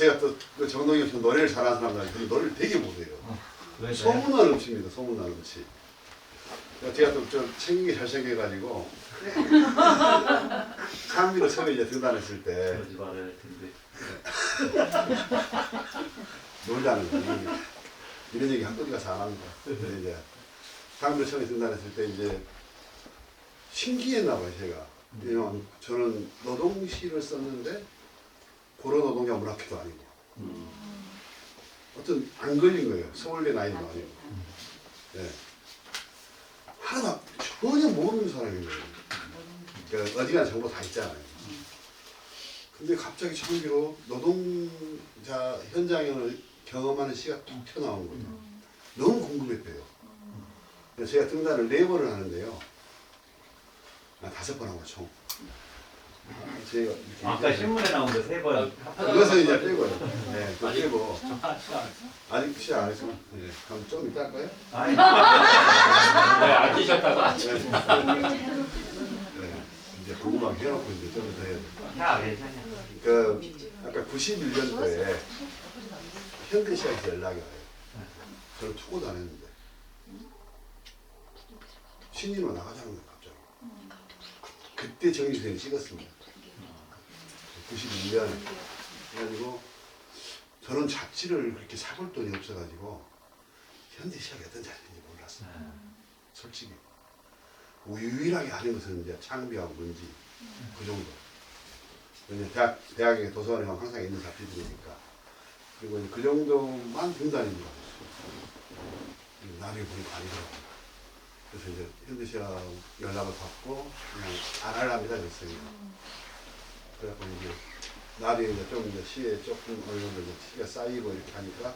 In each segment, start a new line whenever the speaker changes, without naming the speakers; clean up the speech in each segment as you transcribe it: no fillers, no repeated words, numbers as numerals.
제가 또 정동영 씨 노래를 잘하는 사람들 노래를 되게 못해요. 소문난 음치입니다. 소문난 음치. 제가 또 좀 생긴 게 잘생겨가지고 창비로 처음에 이제 등단했을 때
그러지 말아야 할 텐데.
놀자는 거 이런 얘기 한도리가 잘합니다. 근데 이제 창비로 처음에 등단했을 때 이제 신기했나 봐요 제가. 왜냐면 저는 노동시를 썼는데 고려 노동자 문학회도 아니고 어떤 안 걸린 거예요. 서울대 나이도 아니고. 네. 하나 전혀 모르는 사람인 거예요. 그러니까 어디가나 정보 다 있잖아요. 근데 갑자기 창비로 노동자 현장을 경험하는 시가 툭 튀어나온 거죠. 너무 궁금했대요. 그래서 제가 등단을 4번을 하는데요. 5번 하고 총. 제가
아까 신문에 나온 거 3번.
그것은 이제 빼고요. 네, 그거 빼고. 아직 시작 안 했으면. 네, 그럼 좀 이따 할까요?
아니. 네, 아끼셨다가.
네, 이제 궁금하게 해놓고 이제 좀 더 해야 돼.
야, 괜찮냐.
그 아까 91년도에 현대시장에서 연락이 와요. 저는 투고도 안 했는데 신인으로 나가자는 거예요 갑자기. 그때 정유생이 찍었습니다. 91년에. 그래가지고 저는 잡지를 그렇게 사볼 돈이 없어가지고 현대시장이 어떤 자리인지 몰랐어요. 솔직히. 유일하게 아는 것은 이제 창비하고 뭔지 그 정도. 대학에 도서관에 가면 항상 있는 잡지들이니까. 그리고 이제 그 정도만 등단인 줄 알았어요. 나중에 보니까 아니더라고요. 그래서 이제 현대시장 연락을 받고 그냥 안 하랍니다 그랬어요. 그래갖고 이제 나중에 이제 좀 이제 시에 조금 어느 정도 이제 시가 쌓이고 이렇게 하니까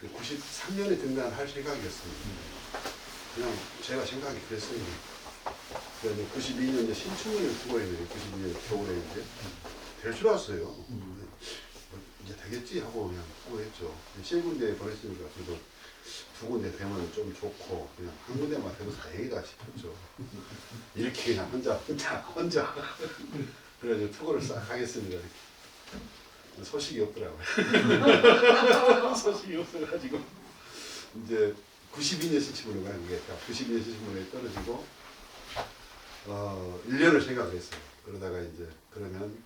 93년에 등단할 생각이었습니다. 그냥 제가 생각이 그랬어요. 그래서 92년 이제 신춘문예를 두고 있는데 92년 겨울에 이제 될 줄 알았어요. 이제 되겠지 하고 그냥 투고했죠. 7군데 보냈으니까 저도 2군데 되면 좀 좋고 그냥 한 군데만 돼도 다행이다 싶었죠. 이렇게 그냥 혼자 그래서 투고를 싹 하겠습니다. 이렇게. 소식이 없더라고요. 소식이 없어가지고 이제 92년 신춘문예가 이게 92년 신춘문예에 떨어지고 1년을 생각을 했어요. 그러다가 이제 그러면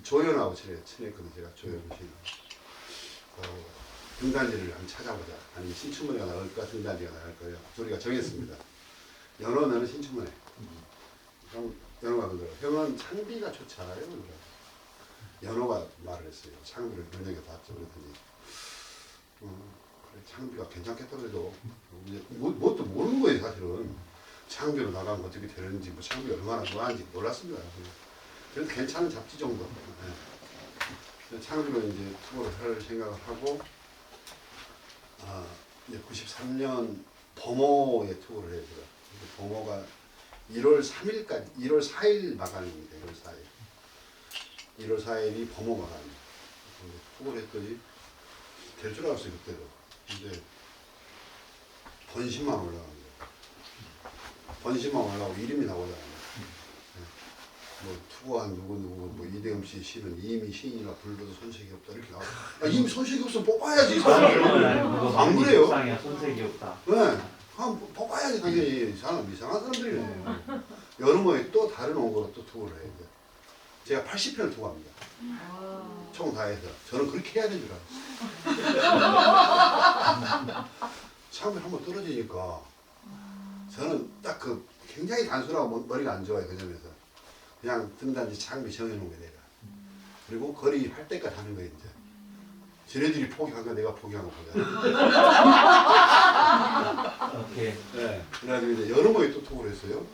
조연하고 친했거든요. 제가 조연 씨. 등단지를 한번 찾아보자. 아니면 신춘문예가 나올까 등단지가 나올 거예요. 우리가 정했습니다. 연호는 신춘문예. 그럼 연호가 그러더라고요. 형은 창비가 좋지 않아요? 그러더라고요. 연호가 말을 했어요. 창비를 눈여겨봤죠. 그랬더니 그래, 창비가 괜찮겠다 그래도 뭣도 모르는 거예요 사실은. 창비로 나가면 어떻게 되는지 뭐 창비가 얼마나 좋아하는지 몰랐습니다. 그래도 괜찮은 잡지 정도. 네. 창비로 이제 투어를 할 생각을 하고 이제 93년 범호에 투어를 해요. 제가. 범호가 1월 3일까지 1월 4일 마감입니다. 1월 4일. 1월 4일이 범호 마감입니다. 투어를 했더니 될 줄 알았어요 그때도. 근데 번심만 올라간 거예요. 번심만 올라가고 이름이 나오잖아요. 뭐 투고한 누구 뭐 이대흠 씨 시는 이미 시인이나 불러도 손색이 없다 이렇게 나와. 이미 손색이 없으면 뽑아야지. 안 그래요?
손색이 없다.
네. 뽑아야지 당연히. 사람 이상한 사람들이네. 여름에 또 다른 원고로 또 투고를 해야 돼. 제가 80편을 투고합니다. 총 다 해서. 저는 그렇게 해야 되는 줄 알았어요. 처음에 한번 떨어지니까 저는 딱 그 굉장히 단순하고 머리가 안 좋아요. 그 점에서. 그냥 등단지 창비 정해놓은 게 내가. 그리고 거리 할 때까지 하는 거예요, 이제. 쟤네들이 포기한 거 내가 포기한 거거든.
오케이.
네. 그래가지고 이제 여름에 또 투고를 했어요.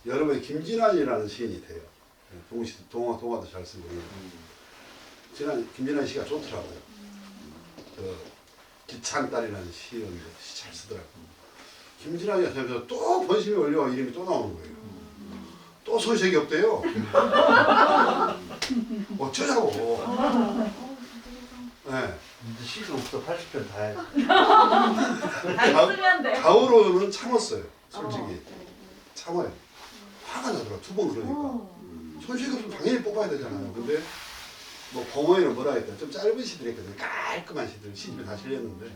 여름에 김진환이라는 시인이 돼요. 동화도 잘 쓰고. 김진환 씨가 좋더라고요. 기창딸이라는 시인인데 잘 쓰더라고요. 김진환이가 되면서 또 번심이 올려와 이름이 또 나오는 거예요. 또 손색이 없대요. 어쩌자고. 네.
이제 시도부터 80편 다 해.
가을로는 참았어요. 솔직히. 참아요. 화가 나더라. 2번 그러니까. 손색이 없으면 당연히 뽑아야 되잖아요. 근데 뭐 공허에는 뭐라 했다. 좀 짧은 시들이 있거든요. 깔끔한 시들 시집에 다 실렸는데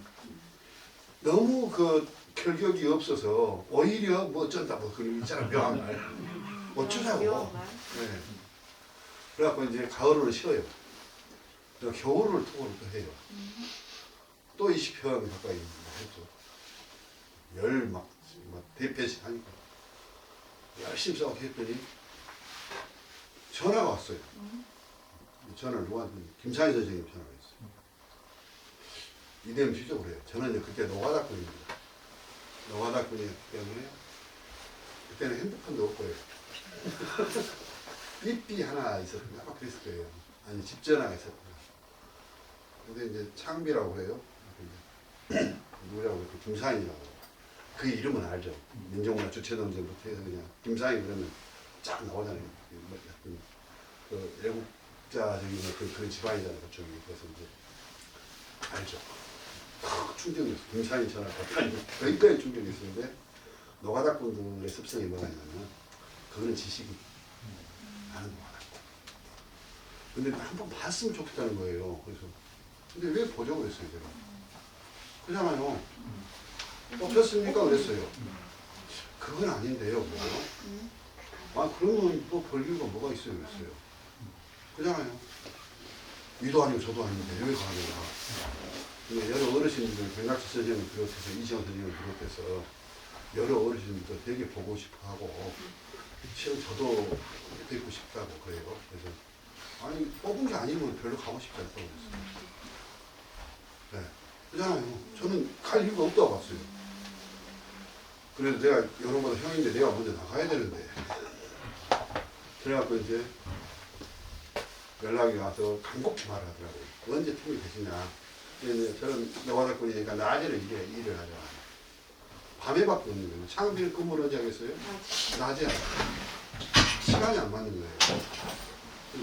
너무 그 결격이 없어서 오히려 뭐 어쩐다 뭐 그런 있잖아 묘한 말 어쩌자고.
묘한 말.
네. 그래갖고 이제 가을을 쉬어요. 그래서 겨울을 토를 또 해요. 또 20편 가까이 했죠. 막 대패씩 하니까 열심히 싸우고 했더니 전화가 왔어요. 전화를 누구한테 김상희 선생님 전화가 했어요. 이대면 쉬죠 그래요. 저는 이제 그때 노가다꾼입니다. 노가다꾼이었기 때문에 그때는 핸드폰도 없고요. 삐삐 하나 있었는데 아마 그랬을 거예요. 아니 집 전화가 있었구나. 근데 이제 창비라고 해요. 누구라고 그랬고 김상희라고. 그 이름은 알죠. 민족문화 주체논쟁부터 해서 그냥 김상희 그러면 쫙 나오잖아요. 그 애국자적인 그런 집안이잖아요. 그쪽이. 그래서 이제 알죠. 충격이었어요. 김상희 전화 받다니 거기까지 충격이 있었는데 노가다꾼들의 습성이 뭐가 있냐면 그거는 지식이 나는 노가다꾼. 근데 한 번 봤으면 좋겠다는 거예요. 그래서 근데 왜 보자고 그랬어요 제가. 그잖아요. 뽑혔습니까? 그랬어요. 그건 아닌데요. 뭐. 아 그러면 뭐 볼 이유가 뭐가 있어요? 그랬어요. 그잖아요. 위도 아니고 저도 아닌데 왜 가느냐. 근데 여러 어르신들 백낙지 선생님을 비롯해서 이시영 선생님을 비롯해서 여러 어르신들도 되게 보고 싶어하고 실은 저도 뵙고 싶다고 그래요. 그래서 아니 뽑은 게 아니면 별로 가고 싶지 않다고 그랬어요. 네. 그잖아요. 저는 갈 이유가 없다고 봤어요. 그래서 내가 여러분보다 형인데 내가 먼저 나가야 되는데 그래갖고 이제 연락이 와서 간곡히 말하더라고요. 언제 틈이 되시냐. 그래서 저는 노가다꾼이니까 낮에는 일을 하자. 밤에밖에 없는 거예요. 창비를 근무를 언제 하겠어요? 낮에 하자. 시간이 안 맞는 거예요.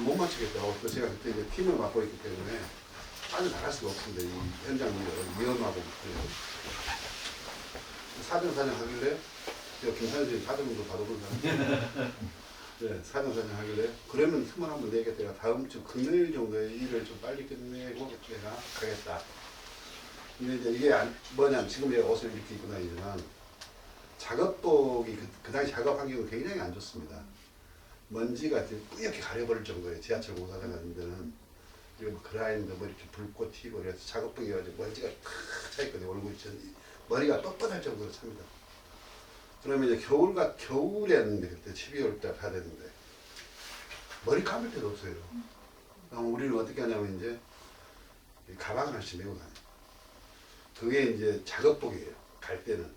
못 맞추겠다고. 또 제가 그때 이제 팀을 맡고 있기 때문에 빠져 나갈 수가 없습니다. 이 현장 위험하고 그래요. 사정 하길래 제가 김사님 사정도 받아본 사람. 네, 사정 하길래 그러면 틈을 한번 내겠다. 내가 다음 주 금요일 정도에 일을 좀 빨리 끝내고 내가 가겠다. 근데 이제 이게 뭐냐면 지금 내가 옷을 이렇게 입고 다니지만 작업복이 그 당시 작업 환경은 굉장히 안 좋습니다. 먼지가 뿌옇게 가려버릴 정도의 지하철 공사장 같은 데는 뭐 그라인더 뭐 이렇게 불꽃 튀고 그래서 작업복이 가지고 먼지가 탁 차있거든요. 얼굴이 머리가 뻣뻣할 정도로 찹니다. 그러면 이제 겨울이었는데 그때 12월 달 가야 되는데 머리 감을 데도 없어요. 그럼 우리는 어떻게 하냐면 이제 가방을 하나씩 메고 다녀요. 그게 이제 작업복이에요. 갈 때는.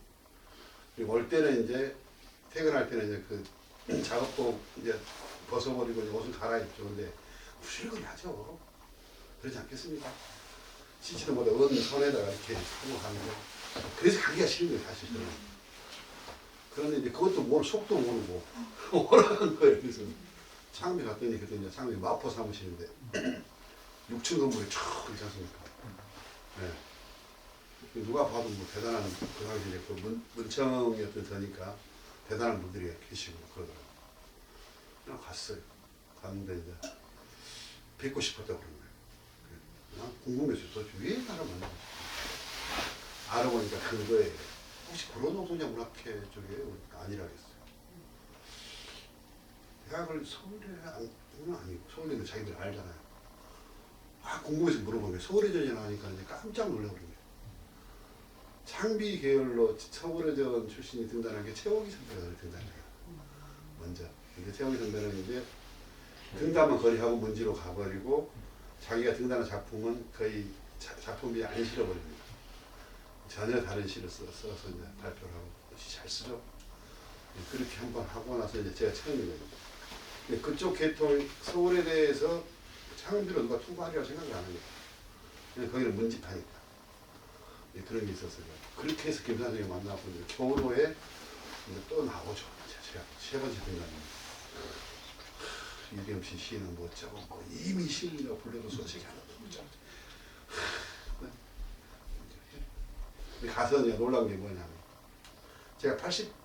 그리고 올 때는 이제 퇴근할 때는 이제 그 작업복 이제 벗어버리고 이제 옷을 갈아입죠. 근데 부실거리 하죠. 그러지 않겠습니까? 씻지도 못해 언 손에다가 이렇게 하고 가는데 그래서 가기가 싫은 거예요 사실 저는. 그런데 이제 그것도 속도 모르고 오라는 거예요. 그래서 창비 갔더니 그때 이제 창비 마포 사무실인데 6층 건물이 쭉 있지 않습니까? 네. 누가 봐도 뭐 대단한 그 당시에 그 문청이었던 저니까 대단한 분들이 계시고 그러더라고요. 그냥 갔어요. 갔는데 이제 뵙고 싶었다고 그런 거예요. 그냥 궁금해서 도대체 왜 나를 만나고 싶어? 알아보니까 그거예요. 혹시 구로동소녀 문학회 쪽에 아니라겠어요. 대학을 서울에 아니고 서울에는 자기들 알잖아요. 아 궁금해서 물어보면 서울예전이나 하니까 이제 깜짝 놀라버린 거예요. 창비 계열로 서울예전 출신이 등단한 게 최호기 선배가 등단해요. 먼저. 근데 최호기 선배는 이제 등단만 거리하고 먼지로 가버리고 자기가 등단한 작품은 거의 작품이 안 실어버립니다. 전혀 다른 시를 써서 이제 발표를 하고 시 잘 쓰죠. 그렇게 한번 하고 나서 이제 제가 처음이거든요. 근데 그쪽 계통 서울에 대해서 창비로 누가 투구하리라고 생각을 안 합니다. 그냥 거기는 문집하니까. 그런 게 있었어요. 그렇게 해서 김 선생님 만나고 이제 겨울호에 이제 또 나오죠. 제가 세 번째 등단입니다. 유경 씨 시는 뭐 어쩌고 뭐 이미 시인이라고 불러도 소식이 하나도 없죠. 가서 이제 놀라운 게 뭐냐면 제가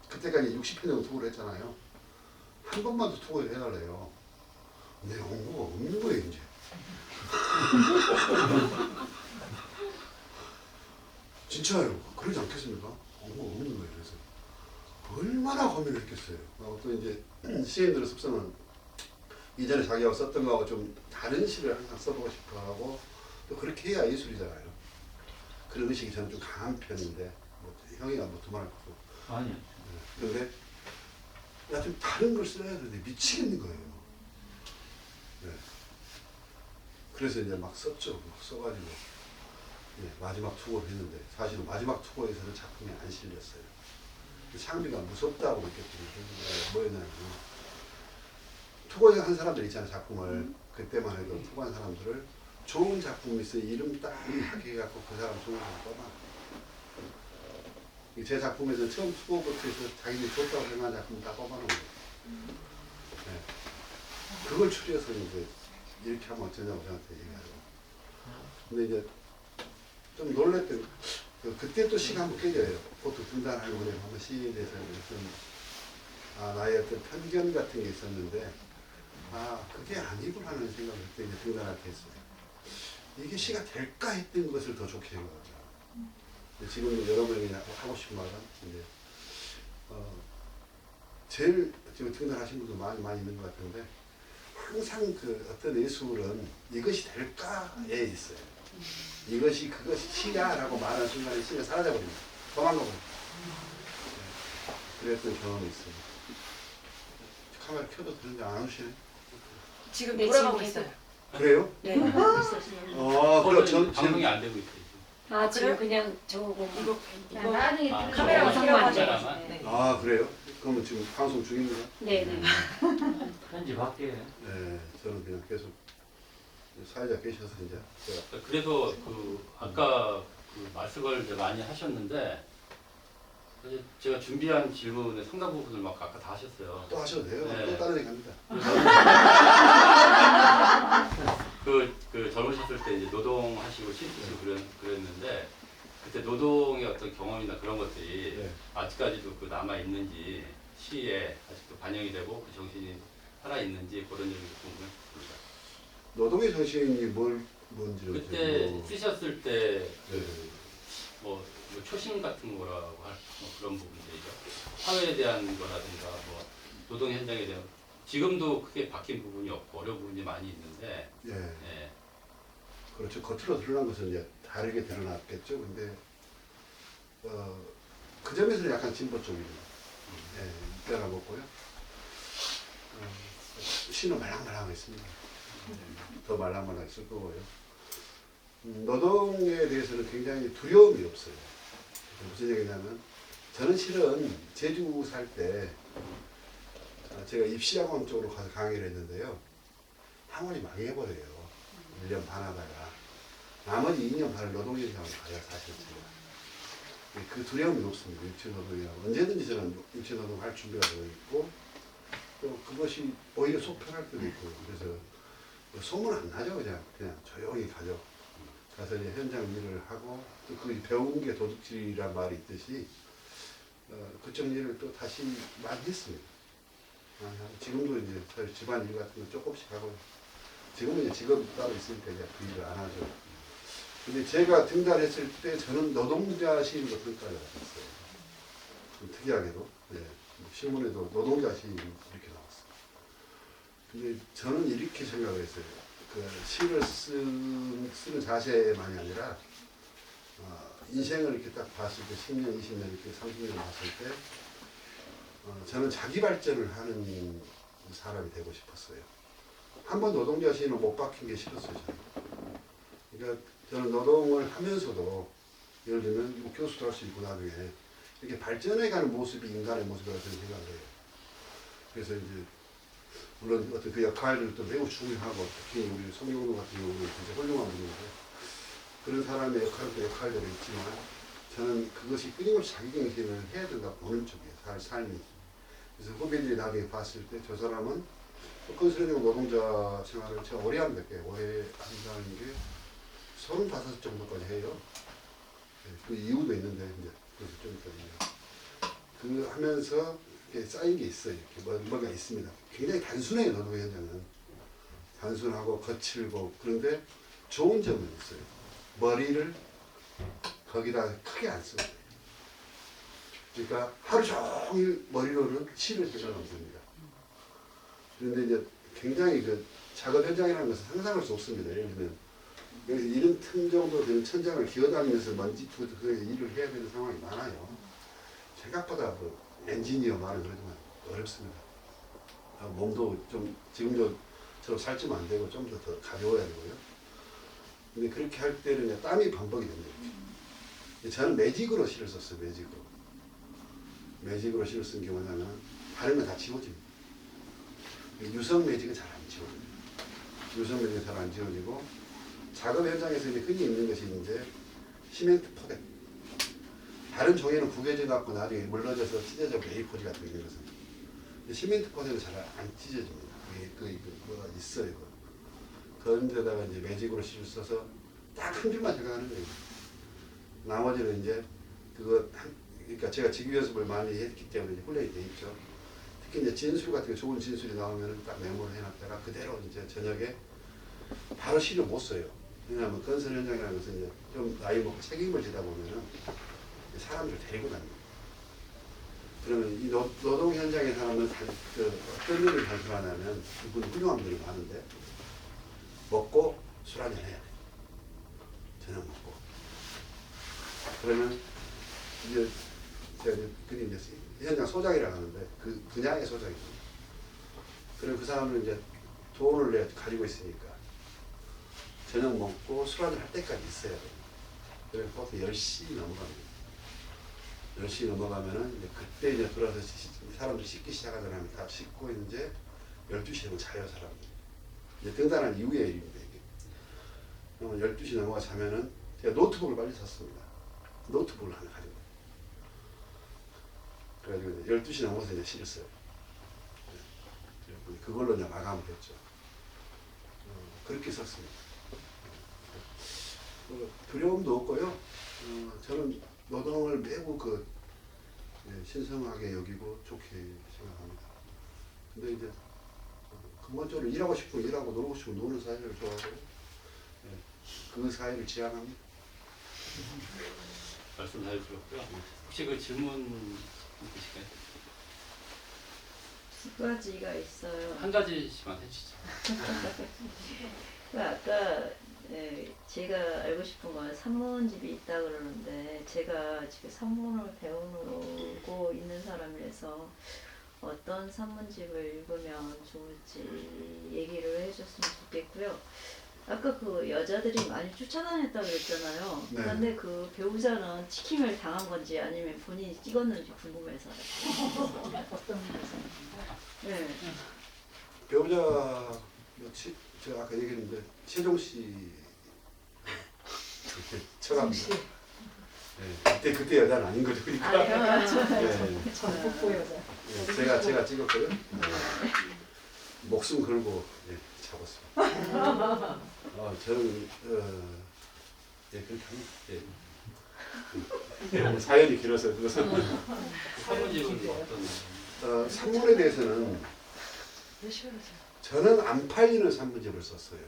그때까지 60편 정도 투구를 했잖아요. 한 번만 더 투구를 해달래요. 근데 홍보가 없는 거예요 이제. 진짜요. 그러지 않겠습니까? 없는 거예요. 그래서 얼마나 고민을 했겠어요. 또 이제 시인들의 습성은 이전에 자기가 썼던 거하고 좀 다른 시를 항상 써보고 싶어하고 또 그렇게 해야 예술이잖아요. 그런 의식이 저는 좀 강한 편인데 뭐 형이가 뭐 두말할 것도
아니요.
그런데 야 좀 다른 걸 써야 되는데 미치겠는 거예요. 네. 그래서 이제 막 썼죠. 막 써가지고 마지막 투고를 했는데 사실은 마지막 투고에서는 작품이 안 실렸어요. 창비가 무섭다고 느꼈거든요. 뭐였냐면 투고한 사람들 있잖아요. 작품을 그때만 해도 투고한 사람들을 좋은 작품이 있어요. 이름 딱 하게 해갖고 그 사람 좋은 사람 떠나. 제 작품에서 처음 투고부터 해서 자기들이 좋다고 생각한 작품 다 뽑아놓은 거예요. 네. 그걸 추려서 이제 이렇게 하면 어쩌냐고 저한테 얘기하죠. 근데 이제 좀 놀랬던 그때 또 시가 한번 깨져요. 보통 등단하고 그냥 한번 시에 대해서 좀 나의 어떤 편견 같은 게 있었는데 그게 아니구나 하는 생각을 그때 이제 등단할 때 했어요. 이게 시가 될까 했던 것을 더 좋게 생각하죠. 지금 여러분에게 하고 싶은 말은 이제 제일 지금 등단하신 분도 많이 있는 것 같은데 항상 그 어떤 예술은 이것이 될까에 있어요. 이것이 그것이 시야라고 말하는 순간에 시가 사라져버립니다. 도망가버립니다. 그랬던 경험이 있어요. 카메라 켜도 되는데 안 오시네?
지금
네,
돌아가고
지금
있어요.
그래요?
네.
그럼 전
방송이 안 되고 있어요.
아 지금
그래요?
그냥 저거
이거
나중에
아,
카메라가
영상만
켜려고
돼.
하죠.
네.
그래요? 그러면 지금 방송 중입니다.
네네.
편집할게요.
네, 저는 그냥 계속 사회자 계셔서 이제 제가
그래서 그 아까 그 말씀을 이제 많이 하셨는데 사실 제가 준비한 질문의 상당 부분을 막 아까 다 하셨어요.
또 하셔도 돼요.
네.
또 다른 얘기 합니다.
그 젊으셨을 때 이제 노동하시고 시 쓰시고 그랬는데 그때 노동의 어떤 경험이나 그런 것들이
네.
아직까지도 그 남아 있는지 시에 아직도 반영이 되고 그 정신이 살아 있는지 그런 얘기 궁금합니다.
노동의 정신이 뭔지를
그때
뭐,
쓰셨을 때
네.
뭐 초심 같은 거라고 할 뭐 그런 부분들이죠. 사회에 대한 거라든가 뭐 노동 현장에 대한 지금도 크게 바뀐 부분이 없고 어려운 부분이 많이 있는데
예,
예.
그렇죠. 겉으로 드러난 것은 이제 다르게 드러났겠죠. 근데 그 점에서는 약간 진보 쪽입니다. 빼가먹고요. 시는 말랑말랑했습니다. 더 말랑말랑 쓸 거고요. 노동에 대해서는 굉장히 두려움이 없어요. 무슨 얘기냐면 저는 실은 제주 살 때 제가 입시학원 쪽으로 가서 강의를 했는데요. 학원이 망해버려요. 1년 반 하다가. 나머지 2년 반을 노동현장으로 가요, 사실 제가. 그 두려움이 없습니다. 육체노동이라고. 언제든지 저는 육체노동 할 준비가 되어 있고, 또 그것이 오히려 속편할 때도 있고, 그래서 소문 안 나죠, 그냥 조용히 가죠. 가서 이제 현장 일을 하고, 또 그 배운 게 도둑질이란 말이 있듯이, 그쪽 일을 또 다시 많이 했습니다. 지금도 이제 저희 집안 일 같은 거 조금씩 하고요. 지금은 이제 직업이 따로 있으니까 이제 그 일을 안 하죠. 근데 제가 등단했을 때 저는 노동자 시인으로 평가를 받았어요. 좀 특이하게도. 네. 신문에도 노동자 시인 이렇게 나왔어요. 근데 저는 이렇게 생각을 했어요. 그 시를 쓰는 자세만이 아니라 인생을 이렇게 딱 봤을 때 10년, 20년, 이렇게 30년 봤을 때 저는 자기 발전을 하는 사람이 되고 싶었어요. 한 번 노동자 시인을 못 박힌 게 싫었어요. 저는. 그러니까 저는 노동을 하면서도 예를 들면 뭐 교수도 할 수 있고 나중에 이렇게 발전해가는 모습이 인간의 모습이라고 저는 생각을 해요. 그래서 이제 물론 어떤 그 역할들도 매우 중요하고 특히 우리 송영도 같은 경우는 진짜 훌륭한 분인데 그런 사람의 역할들이 있지만 저는 그것이 끊임없이 자기 갱신을 해야 된다고 보는 쪽이에요. 삶이. 그래서 후배들이 나중에 봤을 때 저 사람은 건설형 노동자 생활을 제가 오래 한다는 게 35 정도까지 해요. 그 이유도 있는데 이제 그래서 좀 있거든요. 그 하면서 이렇게 쌓인 게 있어요. 이렇게 뭔가 있습니다. 굉장히 단순해요. 노동 현장은 단순하고 거칠고 그런데 좋은 점은 있어요. 머리를 거기다 크게 안 써요. 그러니까 하루 종일 머리로는 시를 해결하면 됩니다. 그런데 이제 굉장히 그 작업 현장이라는 것은 상상할 수 없습니다. 예를 들면 여기서 이런 틈 정도 되는 천장을 기어다니면서 먼지 투고 그 일을 해야 되는 상황이 많아요. 생각보다 뭐 엔지니어 말은 그러지만 어렵습니다. 몸도 좀 지금처럼 살찌면 안 되고 좀 더 가벼워야 되고요. 근데 그렇게 할 때는 이제 땀이 범벅이 됩니다. 저는 매직으로 실을 썼어요. 매직으로 실을 쓴 게 뭐냐면 바르면 다 지워집니다. 유성 매직은 잘 안 지워져요. 유성 매직은 잘 안 지워지고 작업 현장에서 이제 흔히 있는 것이 이제 시멘트 포대. 다른 종이는 구겨져 갖고 나중에 물러져서 찢어져 A4지 같은 게 있는 것은 시멘트 포대는 잘 안 찢어집니다. 뭐가 있어요. 그런 데다가 이제 매직으로 실을 써서 딱 한 줄만 제거하는 거예요. 나머지는 이제 그러니까 제가 직위 연습을 많이 했기 때문에 훈련이 돼 있죠. 특히 이제 진술 같은 게 좋은 진술이 나오면은 딱 메모를 해놨다가 그대로 이제 저녁에 바로 시를 못 써요. 왜냐하면 건설 현장이라는 것은 이제 좀 나이 먹고 책임을 지다 보면은 사람들 데리고 다닙니다. 그러면 이 노동 현장의 사람은 어떤 일을 발표하냐면 그분 훌륭한 분이 많은데 먹고 술 한잔 해야 돼. 저녁 먹고. 그러면 이제 제가 이제 현장 소장이라고 하는데 그 분야의 소장입니다. 그럼 그 사람은 이제 돈을 가지고 있으니까 저녁 먹고 술 한잔 할 때까지 있어야 돼요. 그래서 보통 10시 넘어갑니다. 10시 넘어가면은 이제 그때 이제 들어와서 사람들 씻기 시작하잖아요. 다 씻고 이제 12시 되면 자요, 사람들. 이제 등단한 이후의 일입니다, 이게. 그러면 12시 넘어가 자면은 제가 노트북을 빨리 샀습니다. 노트북을 하나 가지고. 그래가지고 이제 12시 넘어서 이제 실을 써요. 그걸로 이제 마감을 했죠. 그렇게 썼습니다. 두려움도 없고요. 저는 노동을 매우 신성하게 여기고 좋게 생각합니다. 근데 이제 근본적으로 일하고 싶으면 일하고 놀고 싶으면 노는 사회를 좋아하고요. 그 사회를 지향합니다.
말씀 잘 들었고요. 혹시 그 질문 있으실까요?
두 가지가 있어요.
한 가지씩만 해주시죠.
아까 제가 알고 싶은 건 산문집이 있다 그러는데 제가 지금 산문을 배우고 있는 사람이라서 어떤 산문집을 읽으면 좋을지 얘기를 해줬으면 좋겠고요. 아까 그 여자들이 많이 쫓아다녔다 그랬잖아요.
네.
그런데 그 배우자는 치킨을 당한 건지 아니면 본인이 찍었는지 궁금해서. 어떤 네.
배우자 제가 아까 얘기했는데 최종 씨 처갑니다. 그때 여자는 아닌 거죠, 그러니까.
전복보 여자.
제가 찍었고요. 목숨 걸고 잡았습니다. 저는 그렇게 합니다. 사연이 길어서 그것은
사무직은 어떤?
산문에 대해서는 저는 안 팔리는 산문집을 썼어요.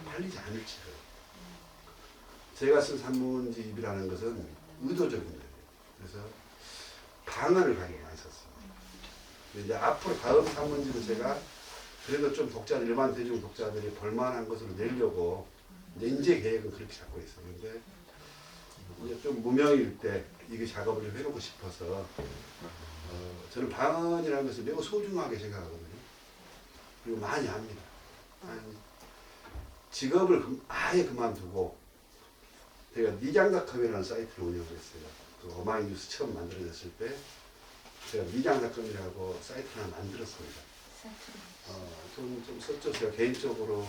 팔리지 않을 책을. 제가 쓴 산문집이라는 것은 의도적인 거예요. 그래서 방언을 가지고 많이 썼습니다. 이제 앞으로 다음 산문집은 제가 그래도 좀 일반 대중 독자들이 볼만한 것으로 내려고 이제 계획은 그렇게 잡고 있어요. 근데 이제 좀 무명일 때 이게 작업을 좀 해놓고 싶어서 저는 방언이라는 것을 매우 소중하게 생각하거든요. 그리고 많이 합니다. 직업을 아예 그만두고 제가 니장닷컴이라는 사이트를 운영했어요. 그 어마이뉴스 처음 만들어졌을 때 제가 니장닷컴이라고 사이트 하나 만들었습니다. 좀 썼죠. 제가 개인적으로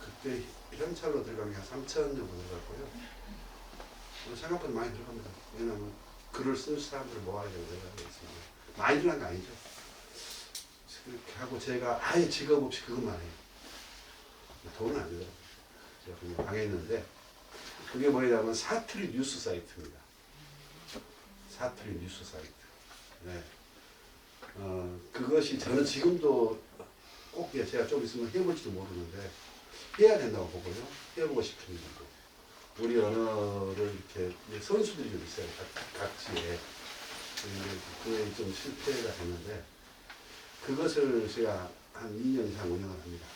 그때 현찰로 들어간 게 한 3천 정도 들어갔고요. 생각보다 많이 들어갑니다. 왜냐하면 글을 쓸 사람들을 모아야 되고 있습니다. 많이 들어간 게 아니죠. 그렇게 하고 제가 아예 직업 없이 그것만 해요. 돈은 안 들어요. 제가 그냥 망했는데 그게 뭐냐면 사투리 뉴스 사이트입니다. 사투리 뉴스 사이트. 네. 그것이 저는 지금도 꼭 제가 좀 있으면 해볼지도 모르는데 해야 된다고 보고요. 해보고 싶은 일이고 우리 언어를 이렇게 선수들이 좀 있어요. 각지에. 그게 좀 실패가 됐는데 그것을 제가 한 2년 이상 운영을 합니다.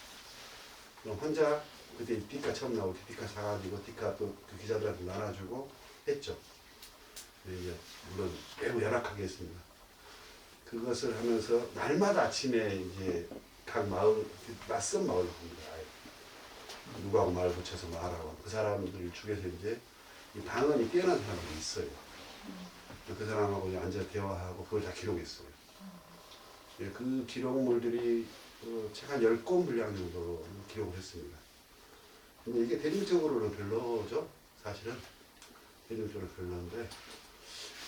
그럼 혼자 그때 디카 처음 나올 때 디카 사가지고 디카 또 그 기자들한테 나눠주고 했죠. 이제 물론 매우 열악하게 했습니다. 그것을 하면서 날마다 아침에 이제 각 마을, 낯선 마을로 갑니다. 누구하고 말 붙여서 말하고 그 사람들 중에서 이제 이 방언이 뛰어난 사람들이 있어요. 그 사람하고 이제 앉아 대화하고 그걸 다 기록했어요. 예, 그 기록물들이 책 한 10권 분량 정도 기록을 했습니다. 근데 이게 대중적으로는 별로죠. 사실은 대중적으로 별로인데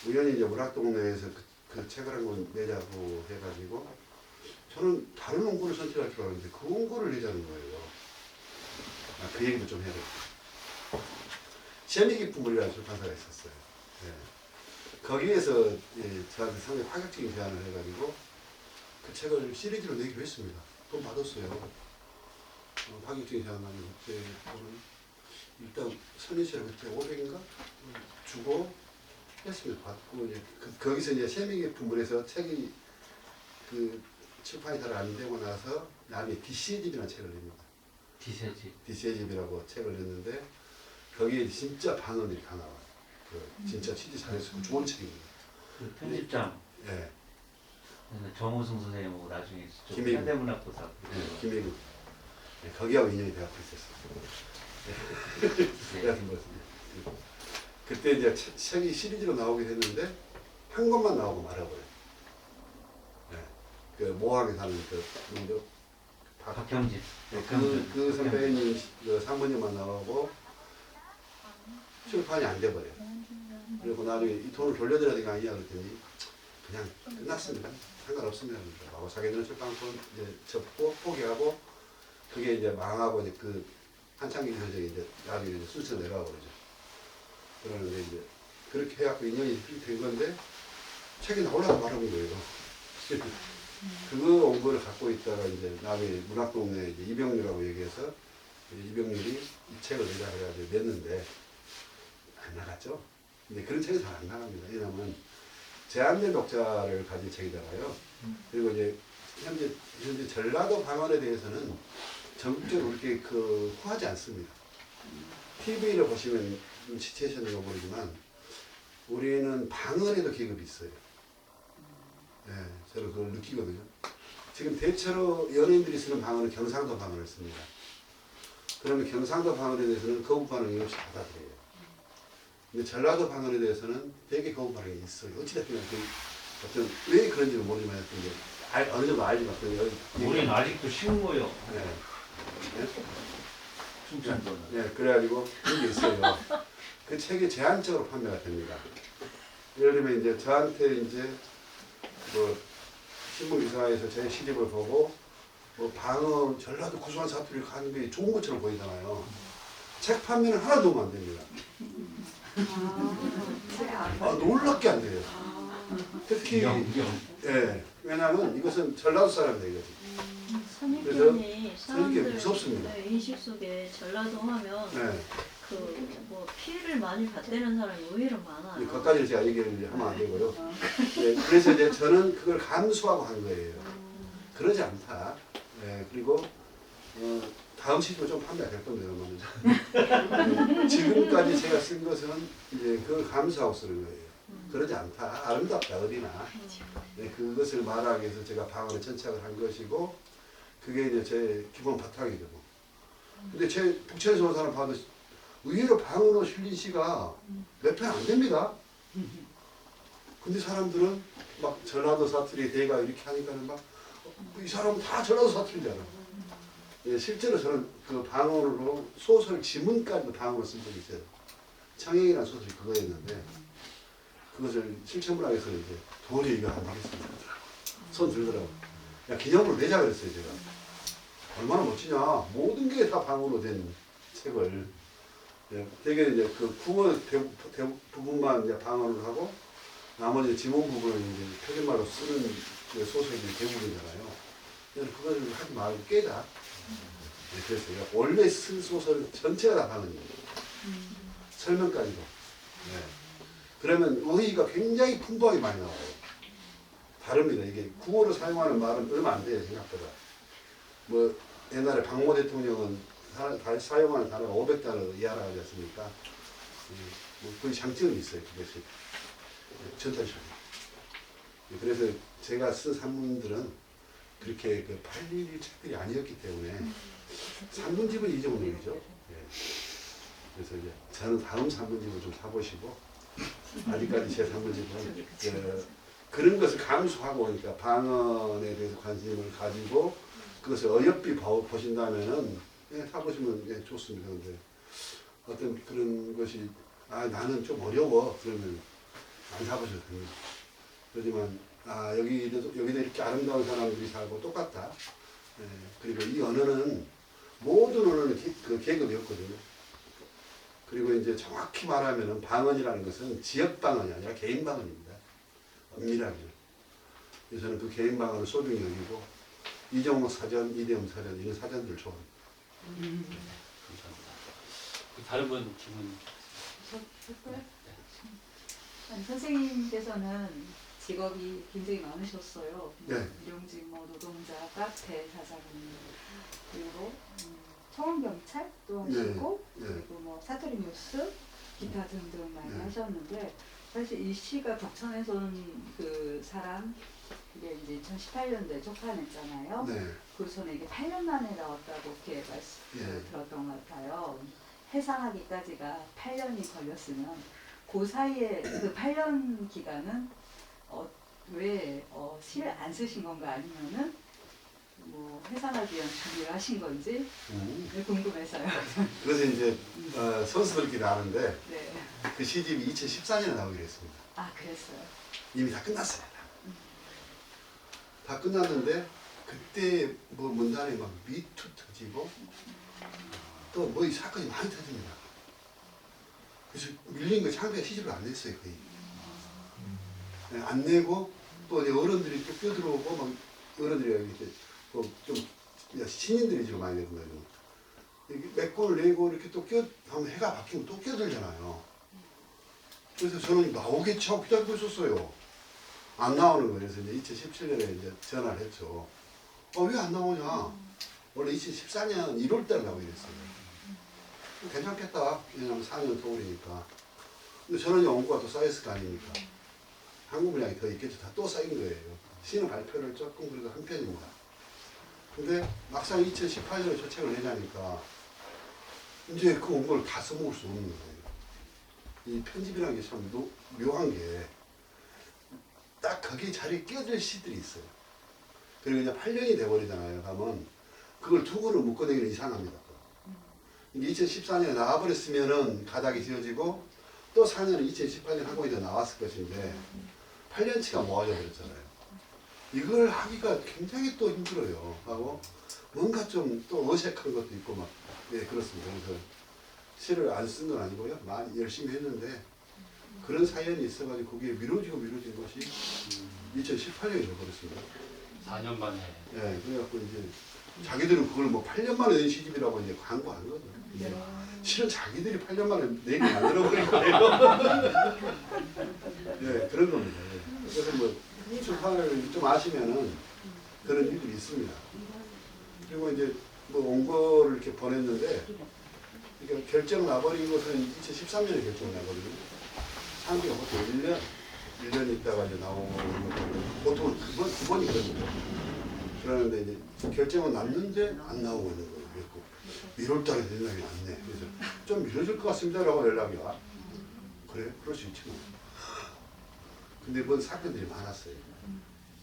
우연히 이제 문학동네에서 그 책을 한 권 내자고 해가지고 저는 다른 원고를 선택할 줄 알았는데 그 원고를 내자는 거예요. 그 얘기도 좀 해야 돼요. 재미 깊은 물이라는 출판사가 있었어요. 예. 거기에서 저한테 상당히 파격적인 제안을 해가지고 그 책을 시리즈로 내기로 했습니다. 돈 받았어요. 파격적인 제안을 하면 그때 돈은 일단 선인실에 그때 500인가 주고 했습니다. 받고 이제 거기서 이제 재미 깊은 물에서 책이 그 출판이 잘 안 되고 나서 나중에 DC집이라는 책을 냅니다. DC집이라고 책을 냈는데 거기에 진짜 방언들이 다 나와요. 진짜 취재 잘했고 좋은 책입니다.
그 편집장.
예.
정우승 선생님하고 나중에
김혜국.
현대문학도사.
김혜국. 예, 거기하고 인연이 돼갖고 있었어요.
네.
그때 이제 책이 시리즈로 나오게 됐는데 한 권만 나오고 말아버려요. 예. 그 모항에 사는 그 누구죠?
박형진.
네, 그 선배님 그 사모님만 나오고 출판이 안 돼버려요. 그리고 나중에 이 돈을 돌려드려야 되는 거 아니냐 그랬더니 그냥 끝났습니다. 상관없습니다. 하고 자기들은 출판권 이제 접고 포기하고 그게 이제 망하고 이제 그 한창기 선생이 이제 나중에 이제 순서로 내려가 버리죠. 그러는데 이제 그렇게 해갖고 인연이 된 건데 책이 나오려고 말하는 거예요. 그거 원고를 갖고 있다가 이제 나중에 문학동네 이제 이병률이라고 얘기해서 이병률이 이 책을 내자 해가지고 냈는데 안 나갔죠. 근데 그런 책이 잘 안 나갑니다. 왜냐하면 제한된 독자를 가진 책이잖아요. 그리고 이제 현재 전라도 방언에 대해서는 전국적으로 그렇게 후하지 않습니다. TV를 보시면 눈치채셨는가 모르지만 우리는 방언에도 계급이 있어요. 네, 저는 그걸 느끼거든요. 지금 대체로 연예인들이 쓰는 방언은 경상도 방언을 씁니다. 그러면 경상도 방언에 대해서는 거부 반응이 없이 받아들여요. 근데 전라도 방언에 대해서는 되게 거부 반응이 있어요. 어찌됐든 어떤 왜 그런지는 모르지만 이제 어느 정도 알지만
우리는 아직도 식모요.
네. 네?
충청도는.
네, 그래가지고 그런 게 있어요. 그 책이 제한적으로 판매가 됩니다. 예를 들면 이제 저한테 이제 뭐 신문기사에서 제 시집을 보고 뭐 방언 전라도 구수한 사투리를 하는 게 좋은 것처럼 보이잖아요. 책 판매는 하나도 도움 안 됩니다. 놀랍게 안 돼요. 특히 예, 왜냐하면 이것은 전라도 사람 얘기거든요.
선입견이 사람들
무섭습니다.
인식 속에 전라도 하면
네.
그 뭐 피해를 많이 받는 사람이 의외로 많아요.
거기까지 제가 얘기를 하면 안 되고요. 네, 그래서 이제 저는 그걸 감수하고 한 거예요. 그러지 않다. 네, 그리고 다음 시즌은 좀 판매가 될 겁니다. 네, 지금까지 제가 쓴 것은 이제 그걸 감수하고 쓰는 거예요. 그러지 않다. 아름답다 어디나. 네, 그것을 말하기 위해서 제가 방언에 천착을 한 것이고 그게 이제 제 기본 바탕이 되고. 근데 제 북촌에서 온 사람 봐도 의외로 방언으로 실린 시가 몇 편 안 됩니다. 근데 사람들은 막 전라도 사투리 대가 이렇게 하니까는 막 이 사람은 다 전라도 사투리잖아. 예, 실제로 저는 그 방언으로 소설 지문까지도 방언으로 쓴 적이 있어요. 청행이라는 소설이 그거였는데 그것을 실천문학에서 이제 도저히 이거 안 되겠습니다. 손 들더라고. 야, 기념으로 내자 그랬어요, 제가. 얼마나 멋지냐. 모든 게 다 방언으로 된 책을. 예, 되게 이제 그 국어 부분만 이제 방언을 하고 나머지 지문 부분은 이제 표준말로 쓰는 그 소설이 대부분이잖아요. 그걸 하지 말고 깨자. 네, 그래서 제가 원래 쓴 소설 전체가 다 방언이에요. 설명까지도. 네. 그러면 의의가 굉장히 풍부하게 많이 나와요. 다릅니다. 이게 국어로 사용하는 말은 얼마 안 돼요, 생각보다. 뭐 옛날에 박모 대통령은 사용하는 단어가 500단어 이하라 하지 않습니까? 뭐 거의 장점이 있어요. 그것이 전달처럼. 그래서 제가 쓴 산문들은 그렇게 그 팔릴 책들이 아니었기 때문에 산문집은 이 정도이죠. 예. 그래서 이제 저는 다음 산문집을 좀 사보시고 아직까지 제 산문집은 그런 것을 감수하고 그러니까 방언에 대해서 관심을 가지고 그것을 어여삐 보신다면은 예, 사보시면 예, 좋습니다. 근데 어떤 그런 것이 나는 좀 어려워 그러면 안 사보셔도 됩니다. 그렇지만 여기도 이렇게 아름다운 사람들이 살고 똑같다. 예, 그리고 이 언어는 모든 언어는 그 계급이었거든요. 그리고 이제 정확히 말하면은 방언이라는 것은 지역 방언이 아니라 개인 방언입니다. 엄밀하게. 그래서 저는 그 개인 방언을 소중히 여기고 이정옥 사전, 이대영 사전 이런 사전들을 좋아합니다.
감사합니다. 다른 분 질문.
아니, 선생님께서는 직업이 굉장히 많으셨어요.
네.
일용직, 노동자, 카페 사장님, 그리고 청원경찰도 하시고,
네.
그리고 뭐 사투리 뉴스, 기타 등등 많이
네.
하셨는데, 사실 이 시가 북촌에서 온 그 사람, 이게 이제 2018년도에 초판했잖아요.
네.
그래서는 이게 8년 만에 나왔다고 이렇게 들었던 것 같아요. 해상하기까지가 8년이 걸렸으면 그 사이에 그 8년 기간은 왜 시를 안 쓰신 건가 아니면은 뭐 해상하기 위한 준비를 하신 건지 궁금해서요.
그래서 이제 선수들끼리 아는데
네.
그 시집이 2014년에 나오기로 했습니다.
아 그랬어요.
이미 다 끝났어요. 다 끝났는데 그때 뭐 문단에 막 미투 터지고 또 뭐 이 사건이 많이 터집니다. 그래서 밀린 거 창피가 시집을 안 냈어요 거의. 네, 안 내고 또 이제 어른들이 또 껴들어오고 막 어른들이 이렇게 좀 신인들이 지금 많이 내는 거예요. 이렇게 몇 권을 내고 이렇게 또 하면 해가 바뀌면 또 껴들잖아요. 그래서 저는 나오겠지 하고 기다리고 있었어요. 안 나오는 거예요. 그래서 이제 2017년에 이제 전화를 했죠. 왜 안 나오냐? 원래 2014년 1월달에 나오기로 했어요. 괜찮겠다. 왜냐면 4년 토울이니까. 근데 저는 이제 원고가 또 쌓였을 거 아닙니까? 한국 분량이 더 있겠죠. 다 또 쌓인 거예요. 시는 발표를 조금 그래도 한 편입니다. 근데 막상 2018년에 저 책을 내자니까 이제 그 원고를 다 써먹을 수 없는 거예요. 이 편집이라는 게 참 묘한 게 딱 거기 자리에 끼어들 시들이 있어요. 그리고 이제 8년이 돼버리잖아요. 그러면 그걸 두 권을 묶어내기는 이상합니다. 이게 2014년에 나와버렸으면은 가닥이 지어지고 또 4년은 2018년 한국에 더 나왔을 것인데 8년치가 모아져 버렸잖아요. 이걸 하기가 굉장히 또 힘들어요. 하고 뭔가 좀 또 어색한 것도 있고 막 네, 그렇습니다. 그래서 시를 안 쓴 건 아니고요. 많이 열심히 했는데 그런 사연이 있어가지고 그게 미뤄진 것이 2018년에 돼버렸습니다.
4년 만에.
네, 그래갖고 이제 자기들은 그걸 뭐 8년 만에 낸 시집이라고 이제 광고한 거죠. 실은 자기들이 8년 만에 내게 만들어버린 거예요. 네, 그런 겁니다. 네. 그래서 뭐 출판을 좀 아시면은 그런 일들이 있습니다. 그리고 이제 뭐 원고를 이렇게 보냈는데 그러니까 결정 나버린 것은 2013년에 결정 나거든요. 상비가 보통 1년 있다가 이제 나오는 거고 보통 두 번이 그럽니다. 그러는데 이제 결정은 났는데 안 나오고 있는 거예요. 그래서 1월달에 연락이 났네. 그래서 좀 미뤄질 것 같습니다라고 연락이 와. 그래? 그럴 수 있지 뭐. 근데 뭔 사건들이 많았어요.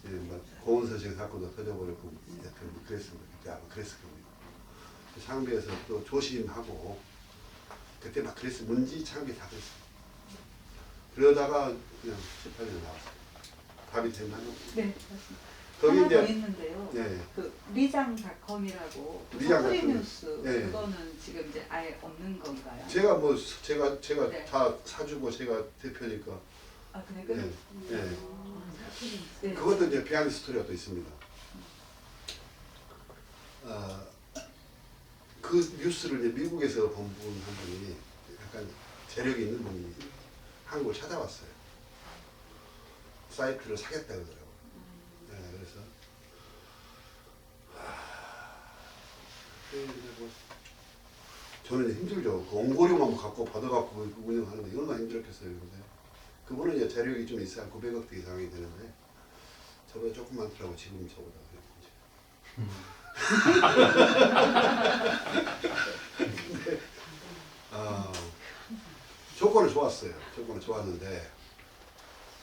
예, 뭐 고은서식 사건도 터져버렸고 그랬습니다. 그때 아마 그랬을 겁니다. 상비에서 또 조심하고 그때 막 그랬어요. 문지 창비 다 그랬어요. 그러다가 그냥 18년에 나왔어요. 답이 됐나요?
네, 맞습니다.
거기
하나 더
이제
있는데요.
네.
그 리장닷컴이라고
리장닷컴.
사투리 뉴스
네.
그거는 지금 이제 아예 없는 건가요?
제가
네.
다 사주고 제가 대표니까.
아 그래?
네. 네.
네.
그것도 이제 비하인드 스토리가 또 있습니다. 그 뉴스를 이제 미국에서 본 분 한 분이 약간 재력이 있는 분이 한국을 찾아왔어요. 사이트를 사겠다 그러더라고요. 네, 그래서 뭐 저는 힘들죠. 그 원고료만 갖고 받아갖고 운영하는데 얼마나 힘들었겠어요. 근데 그분은 이제 재력이 좀 있어야 900억 대 이상이 되는데 저보다 조금 많더라고. 지금 저보다. 근데 조건은 좋았어요. 조건은 좋았는데